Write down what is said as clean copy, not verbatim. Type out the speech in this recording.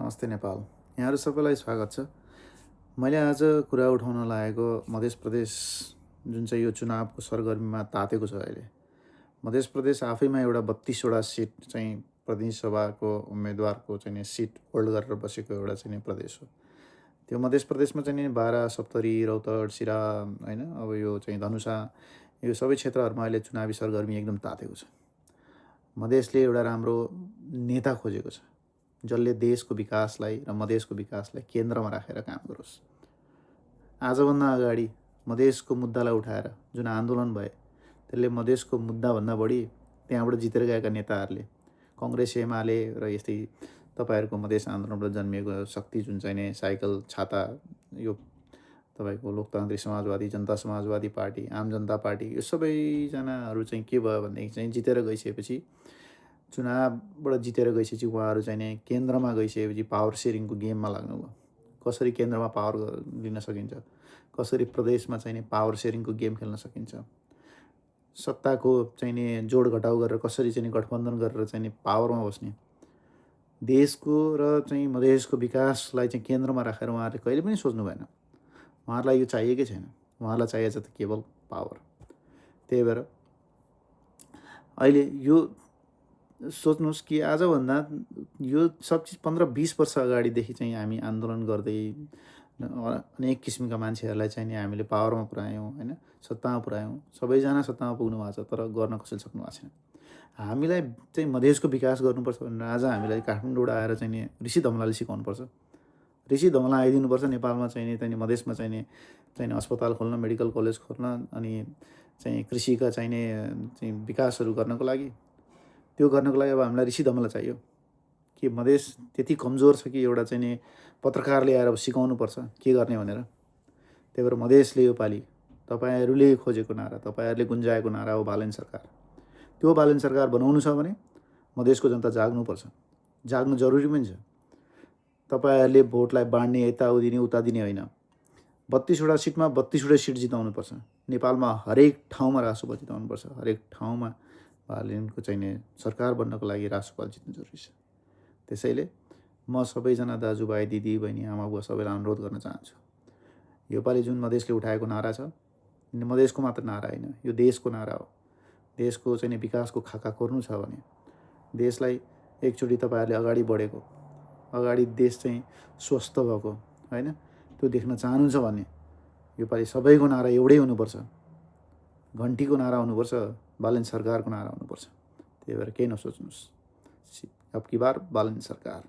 नमस्ते नेपाल। यहाँहरू सबैलाई स्वागत छ। मैले आज कुरा उठाउन लागेको मध्य प्रदेश जुन चाहिँ यो चुनावको सरगर्मीमा तातेको छ अहिले। मध्य प्रदेश आफैमा एउटा 32वटा सिट चाहिँ प्रतिनिधि सभाको उम्मेदवारको चाहिँ सिट होल्ड गरेर बसेको एउटा चाहिँ प्रदेश हो। त्यो मध्य प्रदेशमा चाहिँ बारा, सप्तरी, रौतहट, सिरा हैन, अब यो चाहिँ धनुषा, यो सबै क्षेत्रहरूमा अहिले चुनावी सरगर्मी एकदम तातेको छ। मधेसले एउटा राम्रो नेता खोजेको छ जसले देशको विकासलाई र मधेसको विकासलाई केन्द्रमा राखेर काम गरोस्। आजभन्दा अगाडि मधेसको मुद्दालाई उठाएर जुन आन्दोलन भए त्यसले मधेसको मुद्दाभन्दा बढी त्यहाँबाट जितेर गएका नेताहरूले कांग्रेस, एमाले र यस्तै तपाईहरुको मधेस आन्दोलनबाट जन्मिएको शक्ति जुन चाहिँ नि साइकल, छाता, यो तपाईको लोकतान्त्रिक समाजवादी, जनता समाजवादी पार्टी, आम जनता पार्टी, यो सबैजनाहरू चाहिँ के भयो भनेदेखि चाहिँ जितेर गइसकेपछि चुनावबाट जितेर गइसकेपछि उहाँहरू चाहिँ नि केन्द्रमा गइसकेपछि पावर सेयरिङको गेममा लाग्नुभयो। कसरी केन्द्रमा पावर लिन सकिन्छ, कसरी प्रदेशमा चाहिँ नि पावर सेयरिङको गेम खेल्न सकिन्छ, सत्ताको चाहिँ नि जोड घटाउ गरेर कसरी चाहिँ गठबन्धन गरेर चाहिँ नि पावरमा बस्ने, देशको र चाहिँ मधेसको विकासलाई चाहिँ केन्द्रमा राखेर उहाँहरूले कहिले पनि सोच्नु भएन। उहाँहरूलाई यो चाहिएकै छैन। उहाँलाई चाहिएको छ त केवल पावर। त्यही भएर अहिले यो सोच्नुस् कि आजभन्दा यो सब चिज 15-20 वर्ष अगाडिदेखि चाहिँ हामी आन्दोलन गर्दै अनेक किसिमका मान्छेहरूलाई चाहिँ नि हामीले पावरमा पुर्यायौँ हैन, सत्तामा पुर्यायौँ। सबैजना सत्तामा पुग्नु भएको छ तर गर्न कसैले सक्नु भएको छैन। हामीलाई चाहिँ मधेसको विकास गर्नुपर्छ भनेर आज हामीलाई काठमाडौँबाट आएर चाहिँ नि ऋषि धमलाले सिकाउनुपर्छ। ऋषि धमला आइदिनुपर्छ नेपालमा चाहिँ नि मधेसमा चाहिँ नि अस्पताल खोल्न, मेडिकल कलेज खोल्न अनि चाहिँ कृषिका चाहिँ विकासहरू गर्नको लागि। त्यो गर्नको लागि अब हामीलाई ऋषि धमला चाहियो कि मधेस त्यति कमजोर छ कि एउटा चाहिँ नि पत्रकारले आएर सिकाउनु पर्छ के गर्ने भनेर। त्यही भएर मधेसले यो पालि तपाईहरुले खोजेको नारा, तपाईहरुले गुन्जाएको नारा हो बालन सरकार। त्यो बालन सरकार बनाउनु छ भने मधेसको जनता जाग्नुपर्छ। जाग्नु जरुरी पनि छ। तपाईहरुले भोटलाई बाँड्ने, यता उदिने, उता दिने होइन। 32वटा सिटमा 32वटै सिट जिताउनु पर्छ। नेपालमा हरेक ठाउँमा रासोपा जिताउनु पर्छ। हरेक ठाउँमा बालनको चाहिँ नि सरकार बन्नको लागि रासोपा जित्नु जरुरी छ। त्यसैले म सबैजना दाजुभाइ, दिदी, बहिनी, आमा बुवा सबैलाई अनुरोध गर्न चाहन्छु। यो पालि जुन मधेसले उठाएको नारा छ, मधेसको मात्र नारा होइन, यो देशको नारा हो। देशको चाहिँ नि विकासको खाका कोर्नु छ भने देशलाई एकचोटि तपाईहरुले अगाडि बढेको, अगाडि देश चाहिँ स्वस्थ भएको हैन, त्यो देख्न चाहनुहुन्छ भने यो पालि सबैको नारा एउटै हुनुपर्छ। घण्टीको नारा हुनुपर्छ, बालन सरकारको नारा हुनुपर्छ। त्यही भएर केही नसोच्नुस्। अब की बार बालन सरकार।